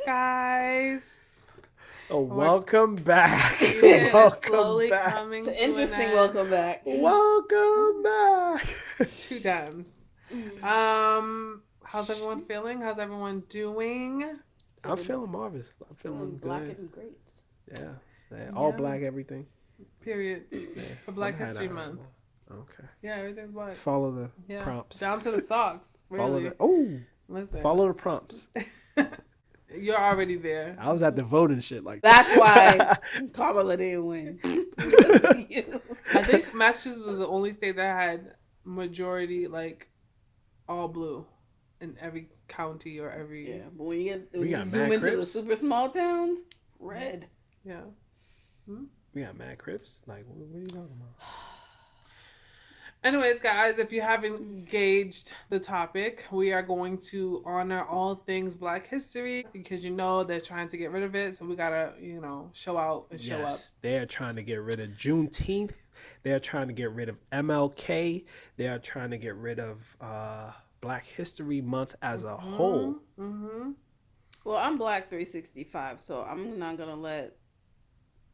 guys. Welcome back. Slowly back. coming It's to an interesting an welcome back. Welcome back. end. 2 times. How's everyone feeling? How's everyone doing? I'm feeling marvelous. I'm Feeling feeling black good. and great. Yeah. All black everything. Period. Yeah. For Black I'm History high Month. Okay. Yeah, everything's black. Follow the Yeah. prompts. Down to the socks. Really. Listen. Follow the prompts. You're already there. I was at the voting shit like That's why Kamala didn't win. Because of you. I think Massachusetts was the only state that had majority like all blue in every county or every Yeah, but when you got zoom mad into the Crips. super small towns, red. yeah. We got mad Crips. Like, what are you talking about? Anyways, guys, if you haven't gauged the topic, we are going to honor all things Black history because you know they're trying to get rid of it. So we gotta, show out and show up. Yes, they're trying to get rid of Juneteenth. They're trying to get rid of MLK. They are trying to get rid of Black History Month as a whole. Mm-hmm. Well, I'm Black 365, so I'm not gonna let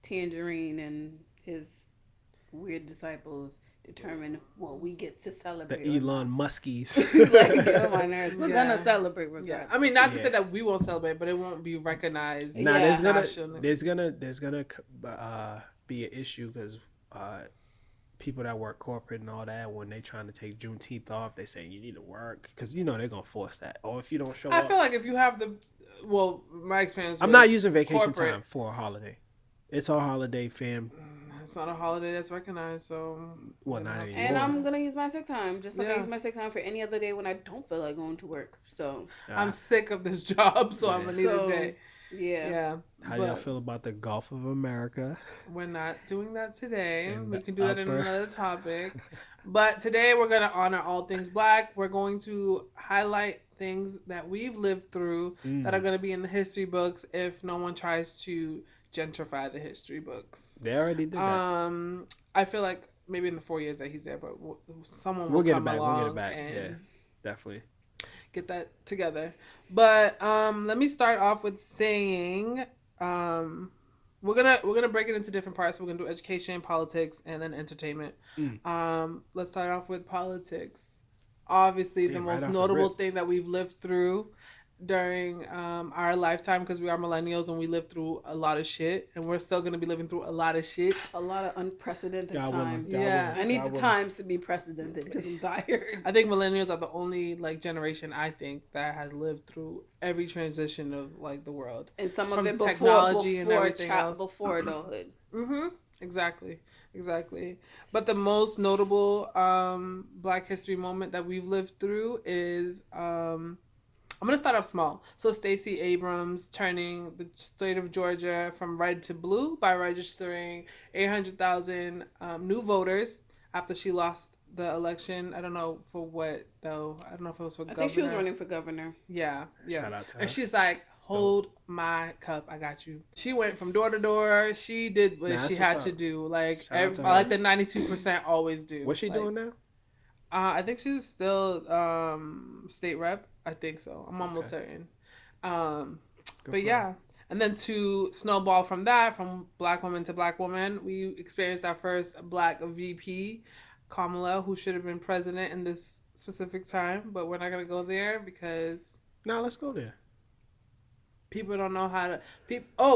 Tangerine and his weird disciples determine what we get to celebrate. The Elon Muskies. Like, get on my nerves. We're gonna celebrate regardless. Yeah, I mean, not to say that we won't celebrate, but it won't be recognized. Nah, Yeah. there's gonna be an issue because people that work corporate and all that, when they trying to take Juneteenth off, they say you need to work because they're gonna force that. Or if you don't show up, I feel like if you have my experience. I'm not using vacation corporate time for a holiday. It's our holiday, fam. It's not a holiday that's recognized, so. Well, not anymore. And I'm gonna use my sick time, just like I Yeah. use my sick time for any other day when I don't feel like going to work. So I'm sick of this job, so I'm gonna need a day. Yeah. How do y'all feel about the Gulf of America? We're not doing that today. In We the can do that in upper- another topic. But today we're going to honor all things Black. We're going to highlight things that we've lived through that are going to be in the history books if no one tries to gentrify the history books. They already did that. I feel like maybe in the 4 years that he's there, but someone will We'll get come it back. along We'll get it back. and Yeah, definitely. get that together. But let me start off with saying we're gonna break it into different parts. We're gonna do education, politics, and then entertainment. Let's start off with politics. Obviously, the most notable thing that we've lived through during our lifetime, because we are millennials and we lived through a lot of shit, and we're still gonna be living through a lot of shit. A lot of unprecedented times. Yeah. I need the times to be precedented because I'm tired. I think millennials are the only generation I think that has lived through every transition of the world, and some from of it technology and everything else before adulthood. Exactly. But the most notable Black History moment that we've lived through is I'm going to start off small. So Stacey Abrams turning the state of Georgia from red to blue by registering 800,000 new voters after she lost the election. I don't know for what, though. I don't know if it was for governor. I think she was running for governor. Yeah. Shout out to her. And she's like, hold my cup, I got you. She went from door to door. She did what she had to do. Like the 92% always do. What's she doing now? I think she's still state rep. I think so. I'm almost certain. But yeah. And then to snowball from that, from Black woman to Black woman, we experienced our first Black VP, Kamala, who should have been president in this specific time. But we're not going to go there because... No, let's go there. People don't know how to...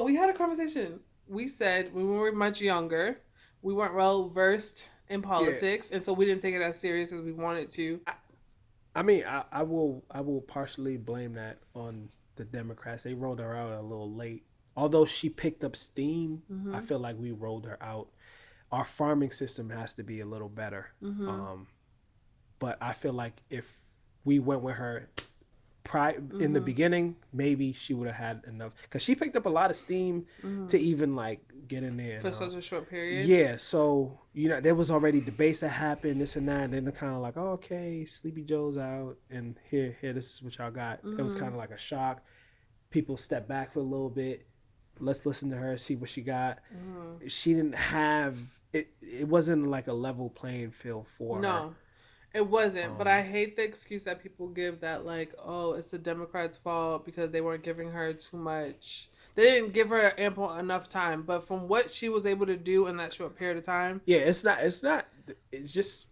we had a conversation. We said when we were much younger, we weren't well versed in politics, and so we didn't take it as serious as we wanted to. I mean, I will partially blame that on the Democrats. They rolled her out a little late. Although she picked up steam, I feel like we rolled her out. Our farming system has to be a little better. But I feel like if we went with her in the beginning, maybe she would have had enough, because she picked up a lot of steam to even get in there for such a short period. Yeah, so there was already debates that happened, this and that, and then they're kind of like, oh, okay, Sleepy Joe's out, and here, this is what y'all got. It was kind of like a shock. People stepped back for a little bit. Let's listen to her, see what she got. She didn't have it. It wasn't like a level playing field for her. It wasn't, but I Um, hate the excuse that people give that like, oh, it's the Democrats' fault because they weren't giving her too much. They didn't give her ample enough time. But from what she was able to do in that short period of time, yeah, it's not. It's not. It's just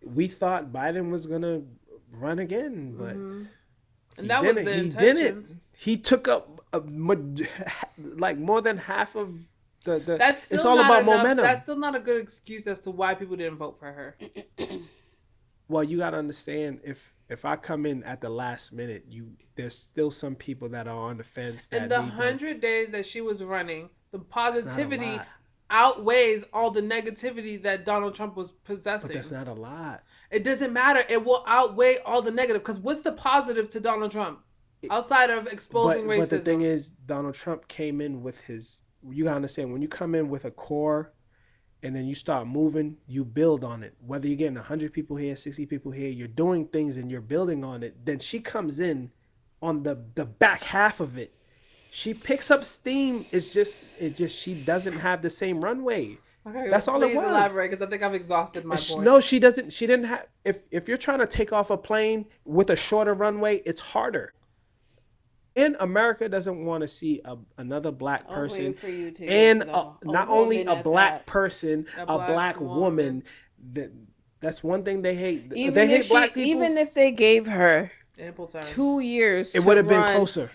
we thought Biden was gonna run again, but and he that was didn't. the He didn't. intentions. He took up like more than half of the. That's It's still all not about enough. momentum. That's still not a good excuse as to why people didn't vote for her. Well, you gotta understand if I come in at the last minute, there's still some people that are on the fence In that the need to. 100 days that she was running, the That's not a positivity lot, outweighs all the negativity that Donald Trump was but that's possessing. not a lot. It doesn't matter. It will outweigh all the negative. Because what's the positive to Donald Trump outside of exposing But the thing racism? is, Donald Trump came in with his. You gotta understand when you come in with a core, and then you start moving, you build on it. Whether you're getting 100 people here, 60 people here, you're doing things and you're building on it. Then she comes in on the back half of it. She picks up steam. It's just she doesn't have the same runway. Okay, That's all it please was. elaborate because I think I've exhausted my point. No, she doesn't. She didn't have. If you're trying to take off a plane with a shorter runway, it's harder. And America doesn't want to see another black I was waiting person, for you to get and to a not only woman a at black that. person, A a black black woman. woman. That that's one thing they hate. They Even if hate she, black people. even if they gave her Ample time. 2 years It to would have been run, closer.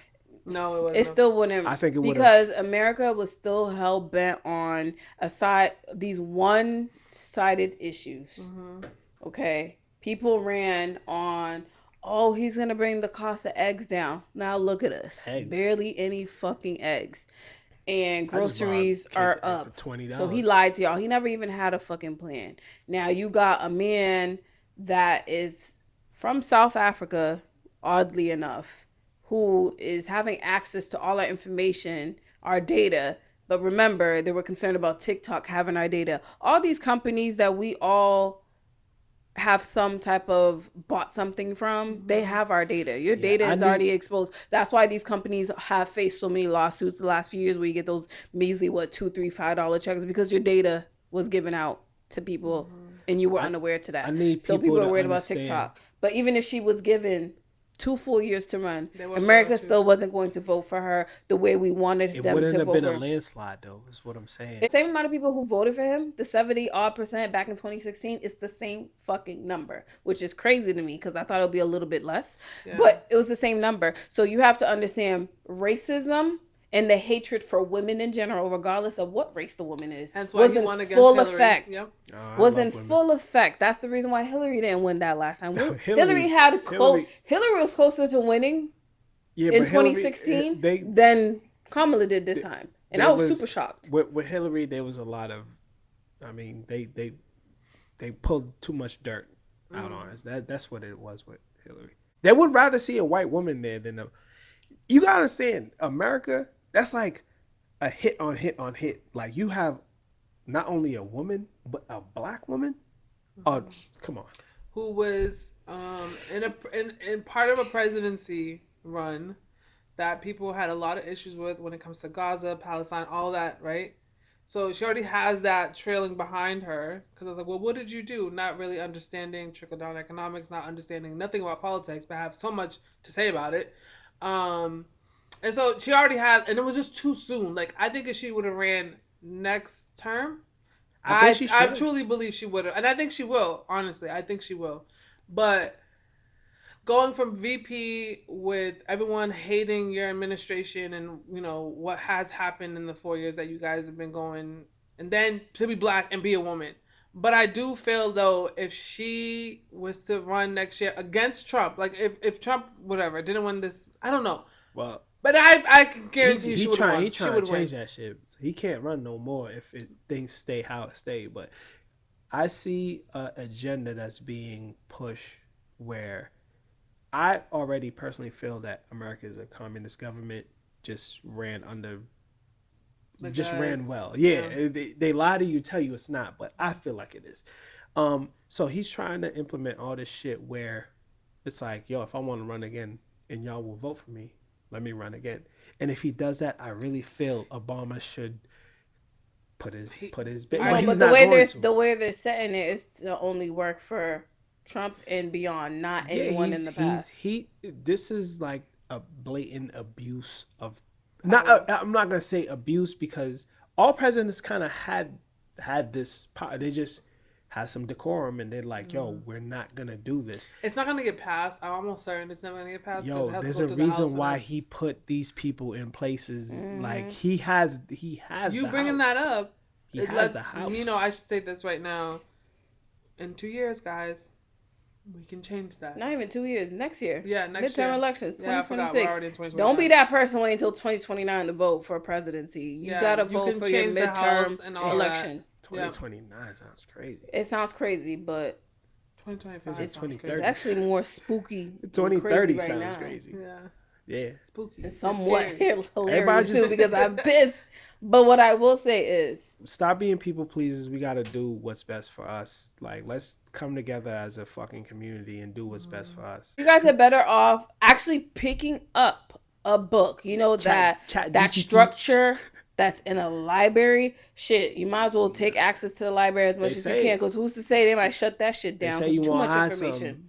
No, it it wasn't. still wouldn't, I think it would have. because America was still hell bent on aside these one-sided issues. Okay, people ran on, oh, he's gonna bring the cost of eggs down. Now look at us, Eggs. barely any fucking eggs, and I just bought a groceries case are of egg for up. $20. So he lied to y'all. He never even had a fucking plan. Now you got a man that is from South Africa, oddly enough, who is having access to all our information, our data. But remember, they were concerned about TikTok having our data. All these companies that we all have some type of bought something from, they have our data. Your Yeah, data I is need. already exposed. That's why these companies have faced so many lawsuits the last few years where you get those measly, what, $2, $3, $5 checks because your data was given out to people and you were unaware to I that. need So people people are to worried about understand. TikTok. But even if she was given 2 full years to run, They weren't America going to. still wasn't going to vote for her the way we wanted It them wouldn't to have vote been for a her. landslide, though. Is what I'm saying. The same amount of people who voted for him, the 70% back in 2016, it's the same fucking number, which is crazy to me because I thought it would be a little bit less, but it was the same number. So you have to understand racism and the hatred for women in general, regardless of what race the woman is, Hence why was he in won against full Hillary. effect. Yep. I Was love in women. full effect. That's the reason why Hillary didn't win that last time. Hillary- Hillary was closer to winning Yeah, in but Hillary, 2016 they than Kamala did this time, and I was super shocked. With Hillary. There was a lot of, I mean, they pulled too much dirt out on us. That's what it was with Hillary. They would rather see a white woman there than a. You gotta understand, America. That's like a hit on hit on hit. Like you have not only a woman but a black woman. Oh, come on. Who was in part of a presidency run that people had a lot of issues with when it comes to Gaza, Palestine, all that, right? So she already has that trailing behind her because I was like, well, what did you do? Not really understanding trickle down economics, not understanding nothing about politics, but have so much to say about it. And so she already had, and it was just too soon. Like I think if she would have ran next term, I truly believe she would have, and I think she will. Honestly, I think she will. But going from VP with everyone hating your administration and what has happened in the 4 years that you guys have been going, and then to be black and be a woman. But I do feel though if she was to run next year against Trump, like if Trump whatever didn't win this, I don't know. Well, but I can guarantee he she would have won. He She trying would to win. change that shit. He can't run no more if things stay how it stay. But I see an agenda that's being pushed where I already personally feel that America is a communist government. Just ran under. Just ran well. Yeah. They lie to you, tell you it's not, but I feel like it is. So he's trying to implement all this shit where it's like, yo, if I want to run again and y'all will vote for me, let me run again. And if he does that, I really feel Obama should put his bit. No, but the way they're setting it is to only work for Trump and beyond, not Yeah, anyone in the past. this is like a blatant abuse of Power. I'm not gonna say abuse because all presidents kind of had this power. They just had some decorum and they're like, yo, we're not gonna do this. It's not gonna get passed. I'm almost certain it's never gonna get passed because Yo, it has to there's go a through the House. reason And why that's- he put these people in places. Mm-hmm. Like he has you the bringing house. that up. He It has lets the house. you know. I should say this right now. In 2 years, guys, we can change that. Not even 2 years. Next year. Yeah, next Midterm year. elections, Yeah, I forgot. 2026. We're already in 2029. Don't be that person waiting until 2029 to vote for a presidency. You gotta vote can for your change the House and all midterm election. that. Yeah. 2029 sounds crazy. It sounds crazy, but 2025 It's sounds 2030. it's crazy. actually more spooky. than 2030 crazy right sounds now. crazy. Yeah, Yeah. spooky. It's somewhat scary. hilarious just- too because I'm pissed. But what I will say is, Stop being people pleasers. We gotta do what's best for us. Like, let's come together as a fucking community and do what's best for us. you guys are better off actually picking up a book. You know Chat that GPT. structure that's in a library. Shit, you might as well take access to the library as much as you say- can. Because who's to say they might shut that shit They down? say 'Cause you too want much to hide information. something.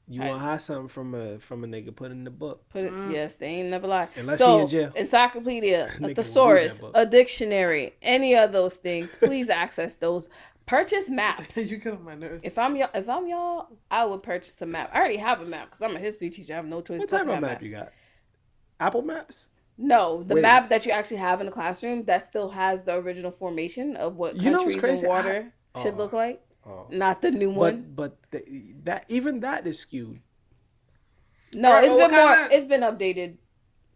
You want to hide something from a nigga put in the book. Put it, yes, they ain't never lie. Unless so, he in jail. encyclopedia, a Nigga will read thesaurus, that book. a dictionary, any of those things, please access those. Purchase maps. You get on my nerves. If I'm y'all, I would purchase a map. I already have a map because I'm a history teacher. I have no choice What but type to of have map maps. you got? Apple Maps? No, the Wait. map that you actually have in the classroom that still has the original formation of what You know what's countries and crazy? water should Oh. look like, Oh. not the new one. But that even that is skewed. No, Alright, it's well, been what more. kinda- It's been updated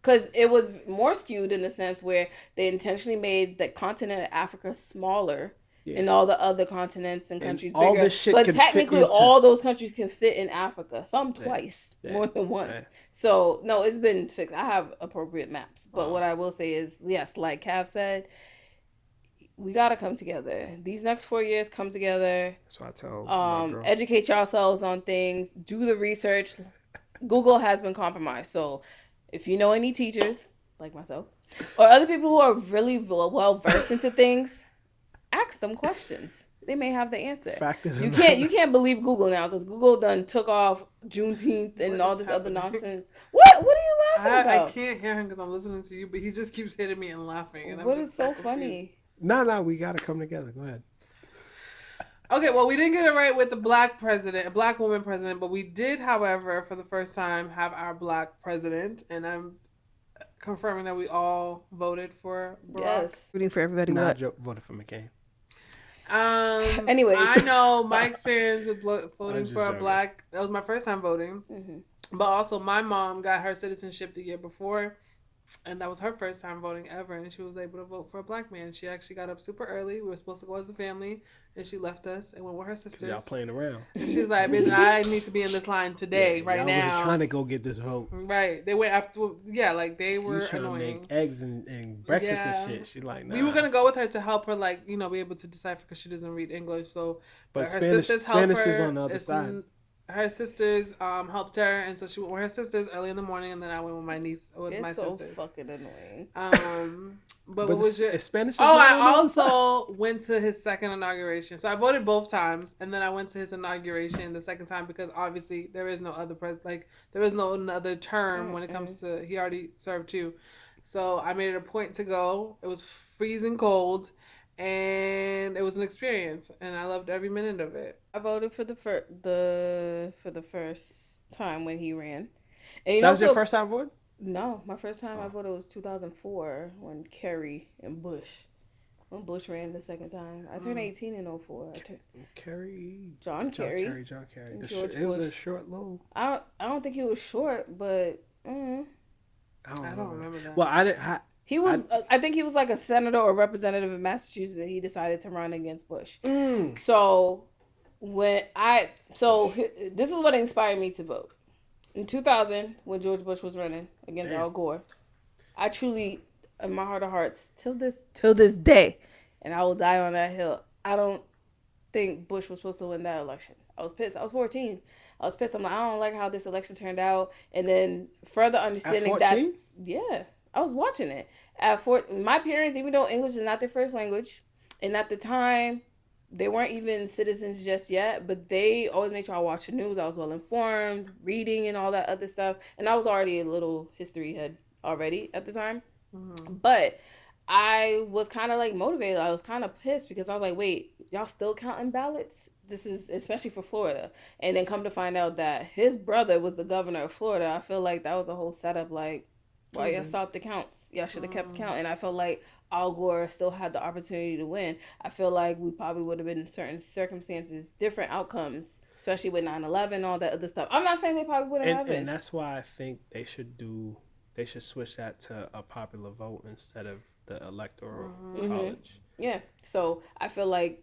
because it was more skewed in the sense where they intentionally made the continent of Africa smaller. Yeah. And all the other continents and countries all bigger, this shit but can fit technically into- all those countries can fit in Africa. Some twice, Yeah. more than once. Yeah. So no, it's been fixed. I have appropriate maps, but Oh. what I will say is, yes, like Cav said, we gotta come together. These next 4 years, come together. That's what I tell my girl. Educate yourselves on things. Do the research. Google has been compromised, so if you know any teachers like myself or other people who are really well versed into things, ask them questions. They may have the answer. Fact of the You matter- can't believe Google now because Google done took off Juneteenth and What all is this other happening? nonsense. What are you laughing I about? can't hear him because I'm listening to you, but he just keeps hitting me and laughing. And What I'm is just so confused. funny? No, we gotta come together. Go ahead. Okay, well, we didn't get it right with the black president, a black woman president, but we did, however, for the first time, have our black president, and I'm confirming that we all voted for Barack. Yes. Rooting for everybody. Nah, What? Joe voted for McCain. Anyways. I know my experience with voting just for a joking. black. That was my first time voting, Mhm. but also my mom got her citizenship the year before, and that was her first time voting ever, and she was able to vote for a black man. She actually got up super early. We were supposed to go as a family, and she left us and went with her Cause y'all sisters. playing around. And she's like, "Bitch, I need to be in this line today, right y'all now." was trying to go get this vote. Right. They went after, yeah, like they You were was trying to annoying. make eggs and breakfast Yeah. and shit. She like, nah. We were gonna go with her to help her, like, you know, be able to decipher because she doesn't read English. So, But her Spanish, sisters helped Spanish her. is on the other It's side. Her sisters helped her, and so she went with her sisters early in the morning, and then I went with my niece with It's my so sisters. fucking annoying. But what was your? is Spanish? is Oh, not I on the other side? also went to his second inauguration. So I voted both times, and then I went to his inauguration the second time because obviously there is no other there is no another term when it comes to he already served two. So I made it a point to go. It was freezing cold, and it was an experience, and I loved every minute of it. I voted for the first time when he ran. And you That know, was your first time voting? No, my first time I voted was 2004 when Kerry and Bush. When Bush ran the second time. I turned 18 in 04. Kerry. John Kerry. John Kerry. And The George it was a Bush. short low. I don't think he was short, but I I don't remember that. Well, I didn't. he was. I think he was like a senator or representative of Massachusetts, and he decided to run against Bush. So this is what inspired me to vote. In 2000, when George Bush was running against Damn. Al Gore, I truly, in my heart of hearts, till this day, and I will die on that hill, I don't think Bush was supposed to win that election. I was pissed. I was 14. I was pissed. I'm like, I don't like how this election turned out. And then further understanding At that, 14? yeah, I was watching it. My parents, even though English is not their first language, and at the time, they weren't even citizens just yet, but they always made sure I watched the news. I was well informed, reading and all that other stuff. And I was already a little history head already at the time. But I was kind of like motivated. I was kind of pissed because I was like, wait, y'all still counting ballots? This is especially for Florida. And then come to find out that his brother was the governor of Florida. I feel like that was a whole setup. Like, why y'all stopped the counts? Y'all should have kept counting. I felt like Al Gore still had the opportunity to win. I feel like we probably would have been in certain circumstances, different outcomes, especially with 9/11, all that other stuff. I'm not saying they probably wouldn't have been. And that's why I think they should switch that to a popular vote instead of the electoral college. Yeah. So I feel like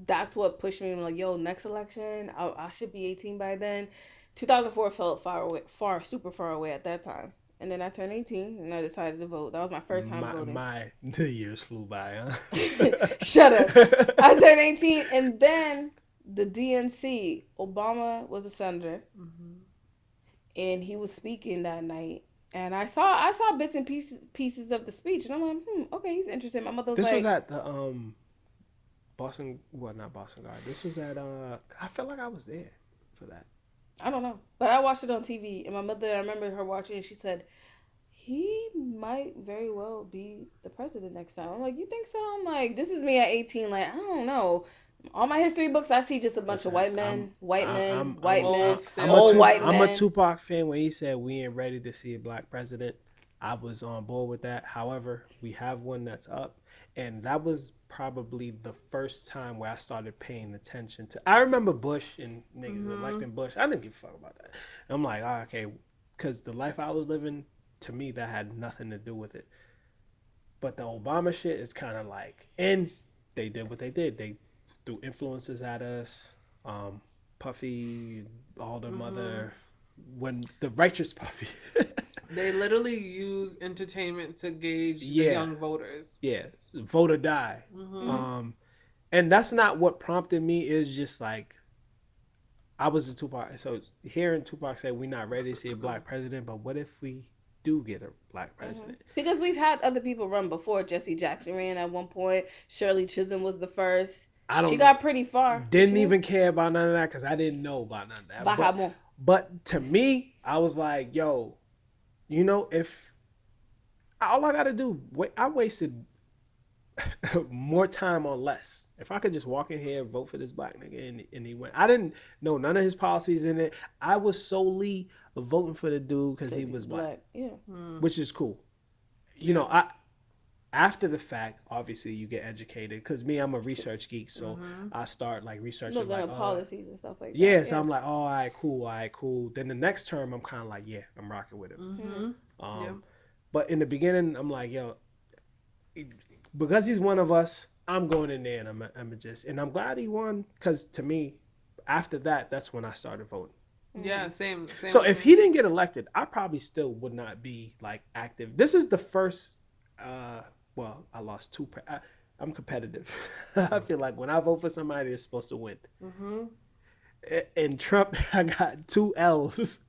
that's what pushed me. I'm like, yo, next election, I should be 18 by then. 2004 felt far away, super far away at that time. And then I turned 18 and I decided to vote. That was my first time voting. The years flew by, huh? Shut up. I turned 18 and then the DNC, Obama was a senator. And he was speaking that night. And I saw bits and pieces of the speech, and I'm like, okay, he's interested. My mother was This was at the Boston, well, not Boston Garden. This was at I felt like I was there for that. I don't know, but I watched it on TV, and my mother, I remember her watching, and she said he might very well be the president next time. I'm like, you think so? I'm like, this is me at 18. Like, I don't know. All my history books, I see just a bunch of white men, white men. I'm a Tupac fan. When he said we ain't ready to see a black president, I was on board with that. However, we have one that's up, and that was probably the first time where I started paying attention to. I remember Bush and niggas electing Bush. I didn't give a fuck about that. I'm like, oh, okay, because the life I was living, to me, that had nothing to do with it. But the Obama shit is kind of like, and they did what they did. They threw influences at us. Puffy, all them other, when the righteous Puffy. They literally use entertainment to gauge the young voters. Yeah, vote or die. And that's not what prompted me. Is just like, I was a Tupac. So hearing Tupac say, we're not ready to see a black president, but what if we do get a black president? Because we've had other people run before. Jesse Jackson ran at one point. Shirley Chisholm was the first. She got pretty far. Didn't even care about none of that because I didn't know about none of that. But to me, I was like, yo, you know, if all I got to do, I wasted more time on less. If I could just walk in here, vote for this black nigga, and he went. I didn't know none of his policies in it. I was solely voting for the dude because he was black. Yeah. Which is cool. You know, after the fact, obviously you get educated. Because me, I'm a research geek, so I start like researching like policies and stuff like that. Yeah, so I'm like, oh, all right, cool. Then the next term, I'm kind of like, yeah, I'm rocking with him. But in the beginning, I'm like, yo, because he's one of us, I'm going in there and I'm glad he won, because to me, after that, that's when I started voting. Yeah, same. So if he didn't get elected, I probably still would not be like active. This is the first. Well, I lost two. I'm competitive. I feel like when I vote for somebody, it's supposed to win. And Trump, I got 2 L's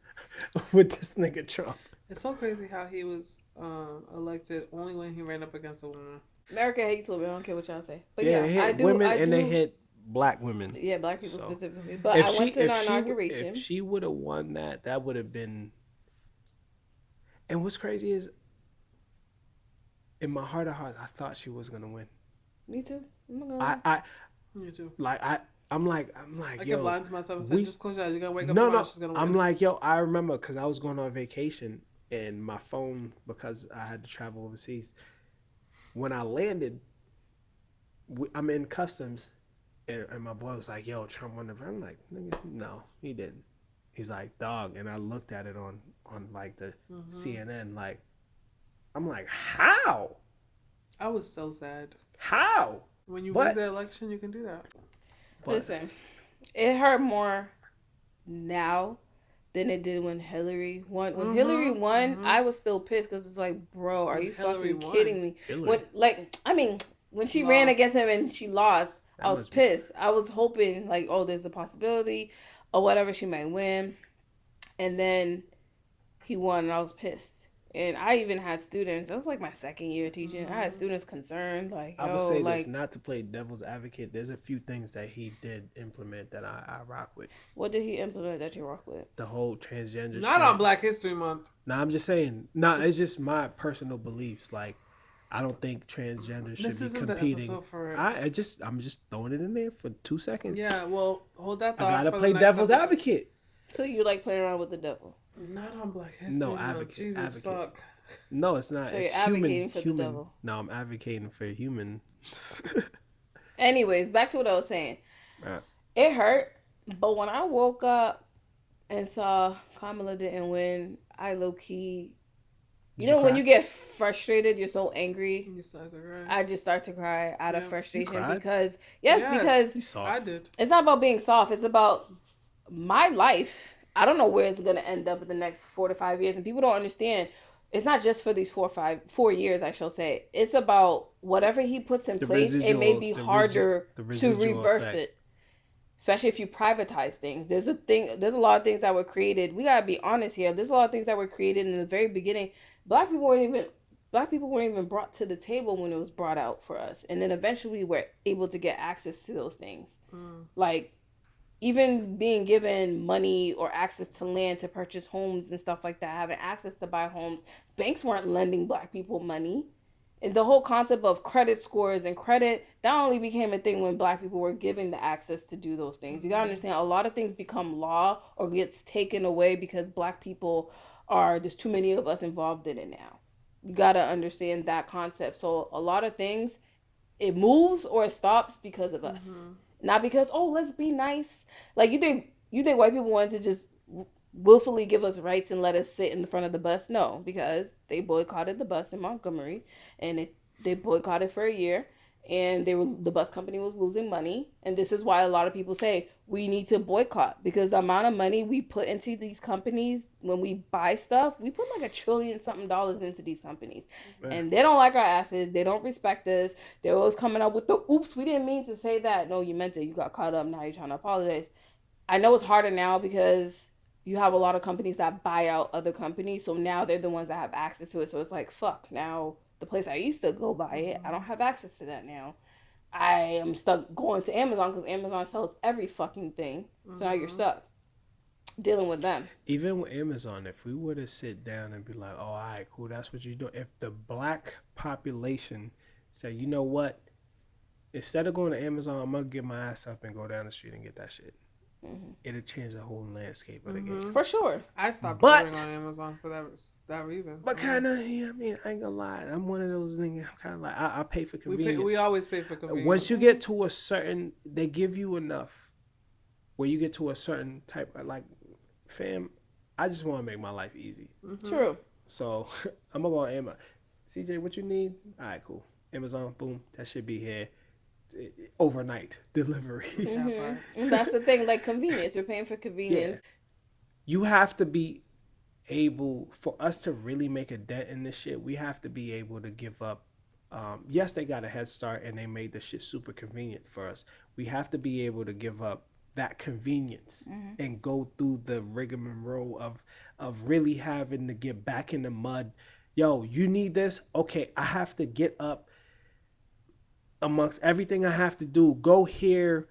with this nigga Trump. It's so crazy how he was elected only when he ran up against a woman. America hates women. I don't care what y'all say. But yeah, they hit women. They hit black women. Yeah, black people specifically. But I went to our inauguration. If she would have won that would have been. And what's crazy is, in my heart of hearts, I thought she was gonna win. Me too. Me too. Like I'm like, I yo, kept lying to myself and said, just close your eyes. You're gonna wake up. No, she's gonna win. I'm like, yo, I remember because I was going on vacation and my phone, because I had to travel overseas. When I landed, I'm in customs, and my boy was like, yo, Trump won the. I'm like, nigga, no, he didn't. He's like, dog, and I looked at it on like the CNN, like. I'm like, how? I was so sad. How? When you win the election, you can do that. Listen, it hurt more now than it did when Hillary won. When Hillary won, I was still pissed because it's like, bro, are you fucking kidding me? When she ran against him and she lost, I was pissed. I was hoping like, oh, there's a possibility or whatever, she might win. And then he won and I was pissed. And I even had students. That was like my second year teaching. I had students concerned, like, I would yo, say this, like, not to play devil's advocate. There's a few things that he did implement that I rock with. what did he implement that you rock with? The whole transgender Not on shit. Black History Month. Now I'm just saying. Nah, it's just my personal beliefs. Like, I don't think transgender should This be isn't the competing. episode for it. I'm just throwing it in there for 2 seconds. Yeah, well, hold that I thought gotta for play the next devil's episode. advocate. So you like playing around with the devil? Not on Black History No, Month. advocate. Jesus Advocate. fuck. No, it's not. So It's you're advocating for the human. devil. No, I'm advocating for human. Anyways, back to what I was saying. Right. It hurt, but when I woke up and saw Kamala didn't win, I low key. You know, when you get frustrated, you're so angry. You started to cry. I just start to cry out of Yeah. frustration You cried? because because You saw. I did. it's not about being soft. It's about my life. I don't know where it's gonna end up in the next 4 to 5 years, and people don't understand. It's not just for these 4 years, I shall say. It's about whatever he puts in place. It may be harder to reverse effect. it, especially if you privatize things. There's a lot of things that were created. We gotta be honest here. There's a lot of things that were created in the very beginning. Black people weren't even brought to the table when it was brought out for us, and then eventually we're able to get access to those things. Like, even being given money or access to land to purchase homes and stuff like that, having access to buy homes. Banks weren't lending Black people money. And the whole concept of credit scores and credit, that only became a thing when Black people were given the access to do those things. You gotta understand, a lot of things become law or gets taken away because Black people there's too many of us involved in it now. You gotta understand that concept. So a lot of things, it moves or it stops because of us. Not because, oh, let's be nice. Like, you think white people wanted to just willfully give us rights and let us sit in the front of the bus? No, because they boycotted the bus in Montgomery, and they boycotted for a year, and the bus company was losing money, and this is why a lot of people say we need to boycott, because the amount of money we put into these companies when we buy stuff, we put like $1 trillion something into these companies, and they don't like our asses. They don't respect us. They're always coming up with the oops, we didn't mean to say that. No, you meant it. You got caught up. Now you're trying to apologize. I know it's harder now because you have a lot of companies that buy out other companies, so now they're the ones that have access to it. So it's like, fuck, now the place I used to go buy it, I don't have access to that now. I am stuck going to Amazon because Amazon sells every fucking thing. So now you're stuck dealing with them. Even with Amazon, if we were to sit down and be like, oh, all right, cool, that's what you're doing. If the Black population say, you know what, instead of going to Amazon, I'm going to get my ass up and go down the street and get that shit. It'll change the whole landscape of the game. For sure. I stopped ordering on Amazon for that reason. But kind of, yeah, I mean, I ain't gonna lie. I'm one of those niggas. I'm kind of like, I pay for convenience. We always pay for convenience. Once you get to a certain, they give you enough where you get to a certain type of, like, fam, I just want to make my life easy. True. So I'm gonna go on Amazon. CJ, what you need? All right, cool. Amazon, boom, that should be here. Overnight delivery. That's the thing, like convenience. We're paying for convenience. Yeah. You have to be able, for us to really make a dent in this shit, we have to be able to give up. Yes, they got a head start and they made the shit super convenient for us. We have to be able to give up that convenience and go through the rigmarole of really having to get back in the mud. Yo, you need this? Okay, I have to get up amongst everything I have to do, go here,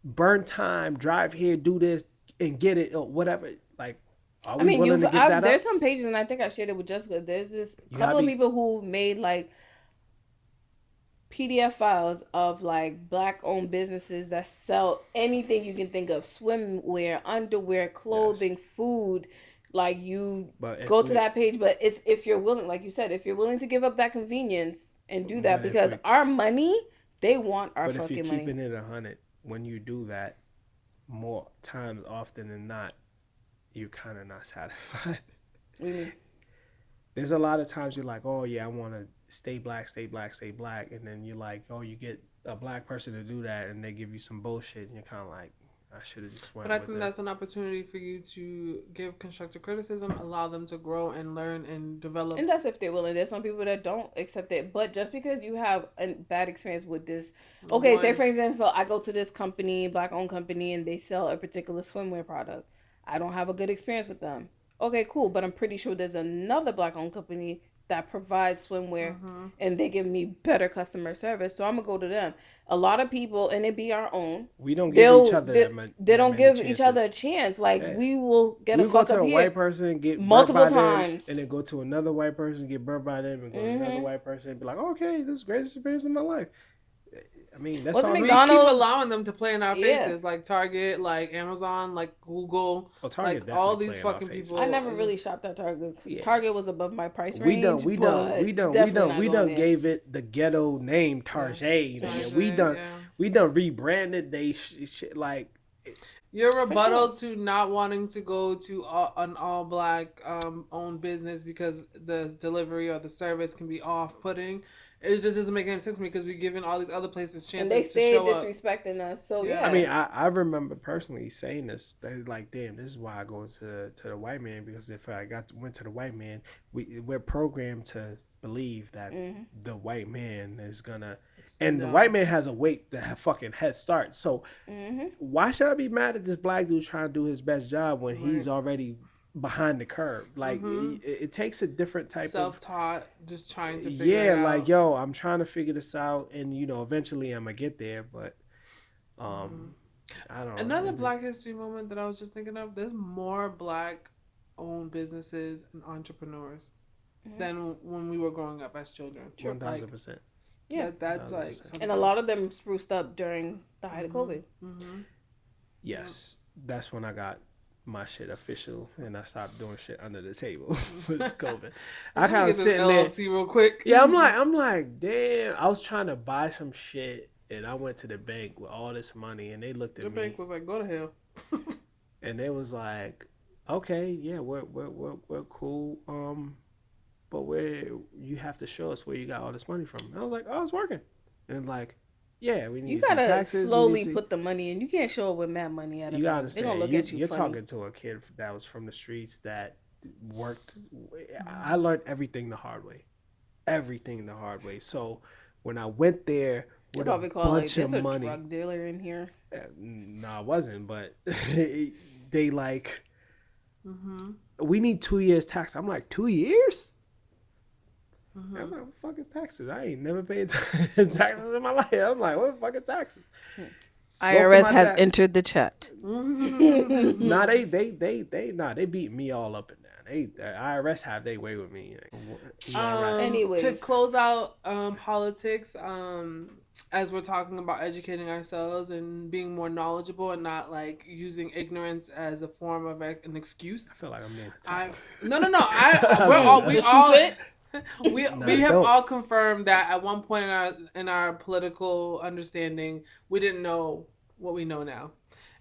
burn time, drive here, do this, and get it, or whatever. Like, are we willing to give that there's up? some pages, and I think I shared it with Jessica. There's this couple of people who made like PDF files of like Black-owned businesses that sell anything you can think of: swimwear, underwear, clothing, food. Like, you go to that page, but it's if you're willing, like you said, if you're willing to give up that convenience and do that, because our money, they want our fucking money. But if you're keeping it 100, when you do that, more times often than not, you're kind of not satisfied. Mm-hmm. There's a lot of times you're like, oh yeah, I want to stay black, and then you're like, oh, you get a Black person to do that, and they give you some bullshit, and you're kind of like, I should have just went. But I think that's an opportunity for you to give constructive criticism, allow them to grow and learn and develop. And that's if they're willing. There's some people that don't accept it. But just because you have a bad experience with this, okay, say for example, I go to this company, Black-owned company, and they sell a particular swimwear product. I don't have a good experience with them. Okay, cool. But I'm pretty sure there's another black owned company that provides swimwear and they give me better customer service. So I'm gonna go to them. A lot of people, and it be our own, We don't give each other they that don't many give each other chances. a chance. Like Yeah. we will get a We go fuck to up a here white person, get burnt multiple by them, times. and then go to another white person, get burnt by them, and go to another white person and be like, okay, this is the greatest experience of my life. I mean, that's Wasn't all We good. keep McDonald's? allowing them to play in our Yeah. faces, like Target, like Amazon, like Google, Oh, Target like all definitely these play in our fucking faces. I people. never really shopped at Target because Yeah. Target was above my price We done, range, but definitely not we going done there. gave it the ghetto name Target. Nigga. Target, yeah. We done rebranded they shit like. Your For sure. rebuttal to not wanting to go to an all black owned business because the delivery or the service can be off putting. It just doesn't make any sense to me because we're giving all these other places And they chances to stayed show up. disrespecting us. So Yeah. I yeah. mean, I remember personally saying this. They like, damn, this is why I go to the white man, because if I went to the white man, we're programmed to believe that the white man is gonna, and the No. white man has a weight that have fucking head start. So why should I be mad at this black dude trying to do his best job when he's Right. already behind the curve? Like it takes a different type of Self-taught, just trying to figure yeah, it like out. yo, I'm trying to figure this out, and eventually I'm gonna get there, but um, I don't know. Another Black History moment that I was just thinking of: there's more black-owned businesses and entrepreneurs than when we were growing up as children. 1000%. Yeah. That's like 1000%. something. And a lot of them spruced up during the height of COVID. Yes, that's when I got my shit official, and I stopped doing shit under the table with COVID. I Let me kind get of this sitting there. LLC real quick. Yeah, I'm like, damn. I was trying to buy some shit, and I went to the bank with all this money, and they looked at The me, bank was like, "Go to hell." and they was like, okay, yeah, we're cool. But where you have to show us where you got all this money from. And I was like, oh, it's working. And like, yeah, we need You to see gotta taxes. slowly We need to put the money in. You can't show up with mad money at a you gotta bank. They're gonna understand. look at you You're funny. talking to a kid that was from the streets that worked. I learned everything the hard way. Everything the hard way. So when I went there They with a probably call like, bunch "There's of a money, drug dealer in here." no, I wasn't, but they like, we need 2 years tax. I'm like, 2 years? I'm like, what the fuck is taxes? I ain't never paid taxes in my life. I'm like, what the fuck is taxes? IRS has entered the chat. Nah, they beat me all up in there. The IRS have their way with me. Anyways. To close out politics, as we're talking about educating ourselves and being more knowledgeable and not like using ignorance as a form of an excuse. I feel like I'm being attacked. No. We all we have don't. all confirmed that at one point in our political understanding, we didn't know what we know now.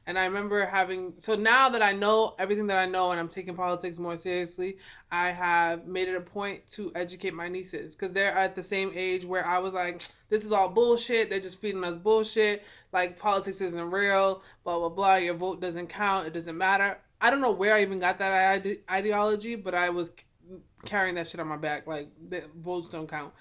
And I remember so now that I know everything that I know and I'm taking politics more seriously, I have made it a point to educate my nieces because they're at the same age where I was like, this is all bullshit. They're just feeding us bullshit. Like, politics isn't real, blah, blah, blah. Your vote doesn't count. It doesn't matter. I don't know where I even got that ideology, but I was carrying that shit on my back. Like, the votes don't count.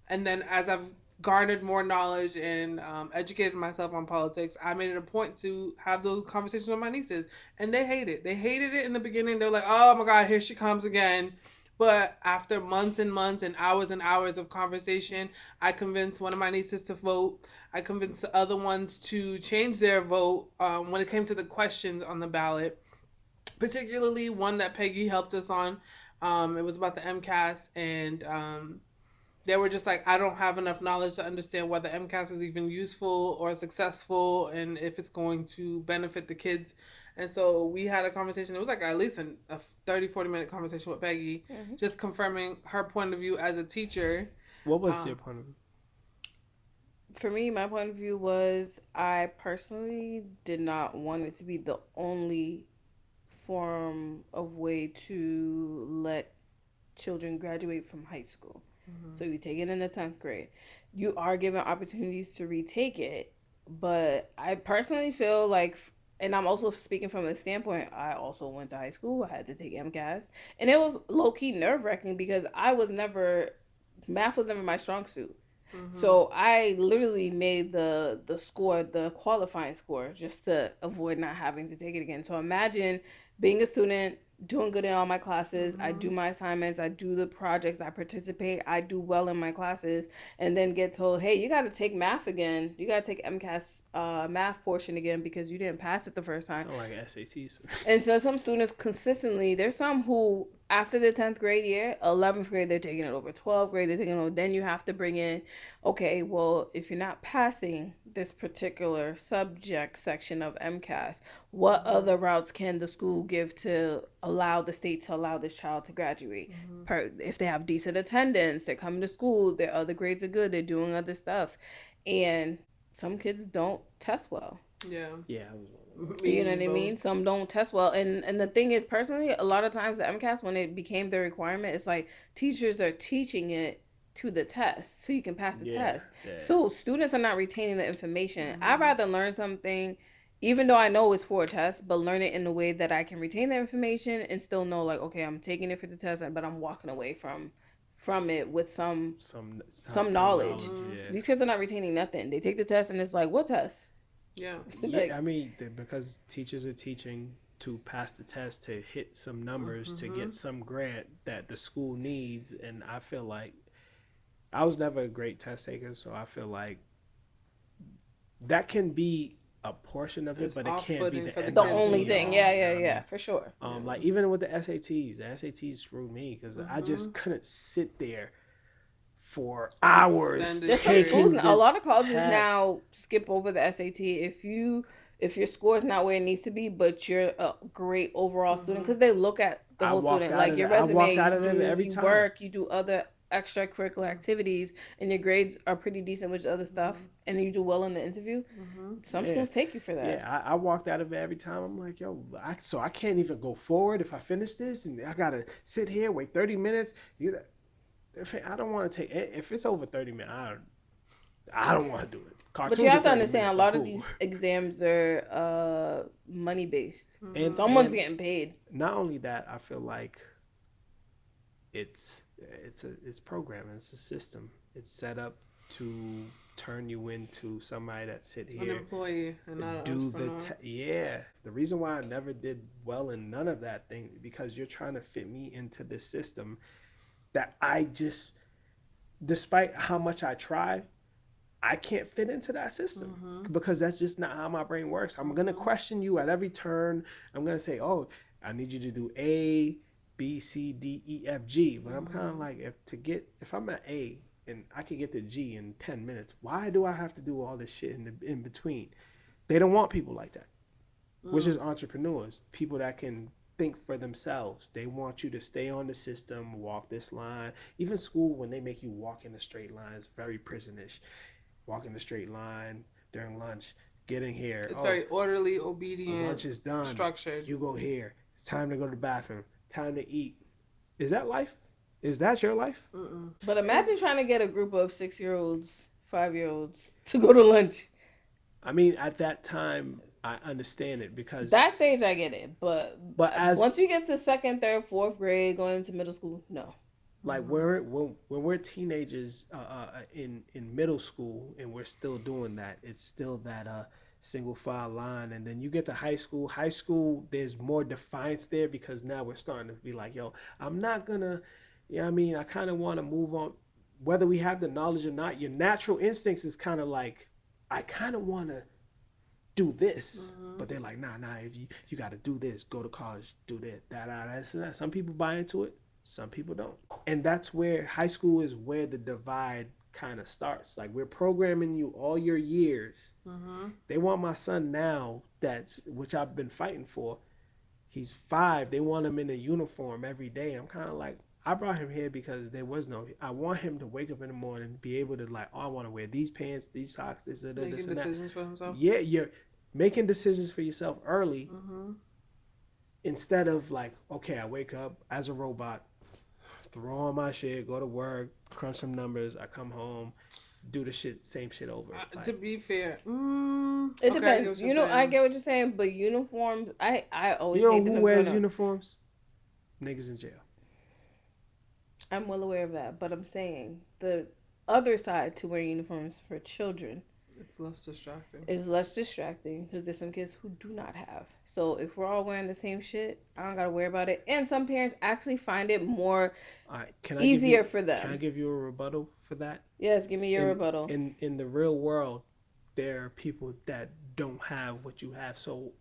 And then as I've garnered more knowledge and educated myself on politics, I made it a point to have those conversations with my nieces, and they hate it. They hated it in the beginning. They're like, "Oh my god, here she comes again." But after months and months and hours of conversation, I convinced one of my nieces to vote. I convinced the other ones to change their vote when it came to the questions on the ballot, particularly one that Peggy helped us on. It was about the MCAS, and they were just like, I don't have enough knowledge to understand whether MCAS is even useful or successful and if it's going to benefit the kids. And so we had a conversation. It was like at least a 30-40 minute conversation with Peggy, just confirming her point of view as a teacher. What was your point of view? For me, my point of view was I personally did not want it to be the only form of way to let children graduate from high school. So you take it in the 10th grade. You are given opportunities to retake it. But I personally feel like, and I'm also speaking from the standpoint, I also went to high school. I had to take MCAS. And it was low-key nerve-wracking because math was never my strong suit. So I literally made the score, the qualifying score, just to avoid not having to take it again. So imagine being a student doing good in all my classes. I do my assignments. I do the projects. I participate. I do well in my classes, and then get told, "Hey, you got to take math again. You got to take MCAS math portion again because you didn't pass it the first time." Sound like SATs. And so some students consistently, there's some who after the 10th grade year, 11th grade, they're taking it over, 12th grade, they're taking it over. Then you have to bring in, okay, well, if you're not passing this particular subject section of MCAS, what other routes can the school give to allow the state to allow this child to graduate? If they have decent attendance, they're coming to school, their other grades are good, they're doing other stuff. And some kids don't test well. Yeah. Yeah, You know what I mean? Some don't test well. And the thing is, personally, a lot of times the MCAS, when it became the requirement, it's like teachers are teaching it to the test so you can pass the test. yeah. So students are not retaining the information. I'd rather learn something, even though I know it's for a test, but learn it in a way that I can retain the information and still know, like, okay, I'm taking it for the test, but I'm walking away from it with some knowledge. Yeah. These kids are not retaining nothing. They take the test and it's like, what test? Yeah. Yeah, I mean, because teachers are teaching to pass the test, to hit some numbers, to get some grant that the school needs. And I feel like I was never a great test taker, so I feel like that can be a portion of it, It's but it can't be the only thing. Yeah, for sure. Like even with the SATs screwed me because I just couldn't sit there for hours. There's some schools, a lot of colleges now skip over the SAT if your score is not where it needs to be, but you're a great overall student, because they look at the whole student, like your resume, you work, you do other extracurricular activities, and your grades are pretty decent with other stuff, and then you do well in the interview. Some schools take you for that. Yeah, I walked out of it every time. I'm like, yo, so I can't even go forward if I finish this, and I gotta sit here, wait 30 minutes. If I don't want to take, if it's over 30 minutes, I don't want to do it. Cartoons, but you have to understand, a lot of these exams are money based. And someone's getting paid. Not only that, I feel like it's programming. It's a system. It's set up to turn you into somebody that sit here, an employee, and not do the The reason why I never did well in none of that thing, because you're trying to fit me into this system that I just, despite how much I try, I can't fit into that system because that's just not how my brain works. I'm going to question you at every turn. I'm going to say, oh, I need you to do A, B, C, D, E, F, G. But I'm kind of like, if I'm at A and I can get to G in 10 minutes, why do I have to do all this shit in between? They don't want people like that, which is entrepreneurs, people that can think for themselves. They want you to stay on the system, walk this line. Even school, when they make you walk in a straight line, it's very prisonish. Walk in a straight line during lunch, getting here. It's very orderly, obedient. Lunch is done. Structured. You go here. It's time to go to the bathroom. Time to eat. Is that life? Is that your life? But imagine trying to get a group of 6-year-olds, 5-year-olds to go to lunch. I mean, at that time, I understand it because that stage I get it, but as once you get to 2nd, 3rd, 4th grade, going into middle school, no. Like when we're teenagers in middle school and we're still doing that, it's still that single file line. And then you get to high school. High school, there's more defiance there because now we're starting to be like, yo, I'm not gonna, I kind of want to move on, whether we have the knowledge or not. Your natural instincts is kind of like, I kind of want to do this, but they're like, nah, if you got to do this, go to college, do that. Some people buy into it, some people don't. And that's where high school is, where the divide kind of starts. Like, we're programming you all your years. They want my son now, which I've been fighting for. He's 5. They want him in a uniform every day. I'm kind of like, I brought him here because I want him to wake up in the morning, be able to like, oh, I want to wear these pants, these socks, this and making that. decisions for himself. Yeah, you're making decisions for yourself early, instead of like, okay, I wake up as a robot, throw on my shit, go to work, crunch some numbers, I come home, do the same shit over. To be fair, it depends. I get what you're saying, but uniforms, I always hate them. Who wears uniforms? Niggas in jail. I'm well aware of that, but I'm saying the other side to wearing uniforms for children It's less distracting. It's less distracting because there's some kids who do not have. So if we're all wearing the same shit, I don't gotta worry about it. And some parents actually find it more All right, can I give easier you for can I them. give you a rebuttal for that? Yes, give me your rebuttal. In the real world, there are people that don't have what you have. So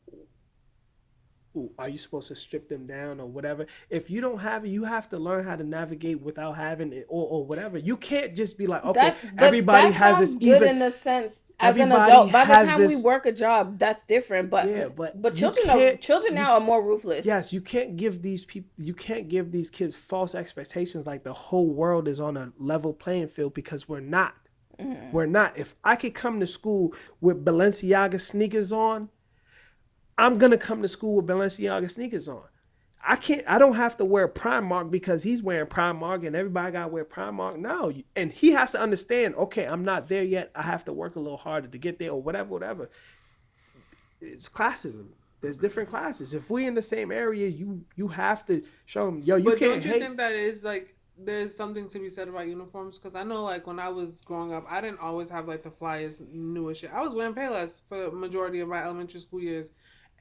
are you supposed to strip them down or whatever? If you don't have it, you have to learn how to navigate without having it or whatever. You can't just be like, okay, But everybody that has sounds this good even. in the sense as an Everybody adult. By the has time we this. work a job, that's different. Yeah, But you children can't. children You now are more ruthless. yes, you can't give these people. You can't give these kids false expectations like the whole world is on a level playing field because we're not. Mm-hmm. We're not. If I could come to school with Balenciaga sneakers on, I'm gonna come to school with Balenciaga sneakers on. I don't have to wear Primark because he's wearing Primark and everybody gotta wear Primark. No. And he has to understand, okay, I'm not there yet. I have to work a little harder to get there or whatever. It's classism. There's different classes. If we in the same area, you have to show them, yo, you But can't don't you hate. think that is like there's something to be said about uniforms? Because I know like when I was growing up, I didn't always have like the flyest, newest shit. I was wearing Payless for the majority of my elementary school years.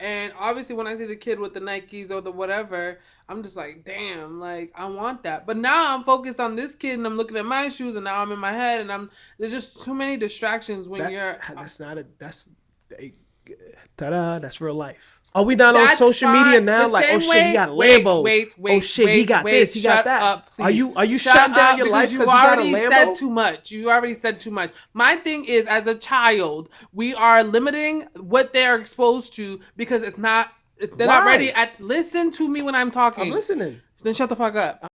And obviously, when I see the kid with the Nikes or the whatever, I'm just like, damn, like I want that. But now I'm focused on this kid, and I'm looking at my shoes, and now I'm in my head, and I'm there's just too many distractions when That you're. that's not a that's ta-da, that's real life. Are we not on That's social media fine. now? The Like, oh same shit, he way. got Wait, Lambos. wait, Oh wait, shit, he wait, got wait. this, he got Shut that. up, please. Are you Shut shutting down up your because life you because he got a already Lambo? said too much. You already said too much. My thing is, as a child, we are limiting what they are exposed to because it's not. They're not ready. Why? Listen to me when I'm talking. I'm listening. Then shut the fuck up.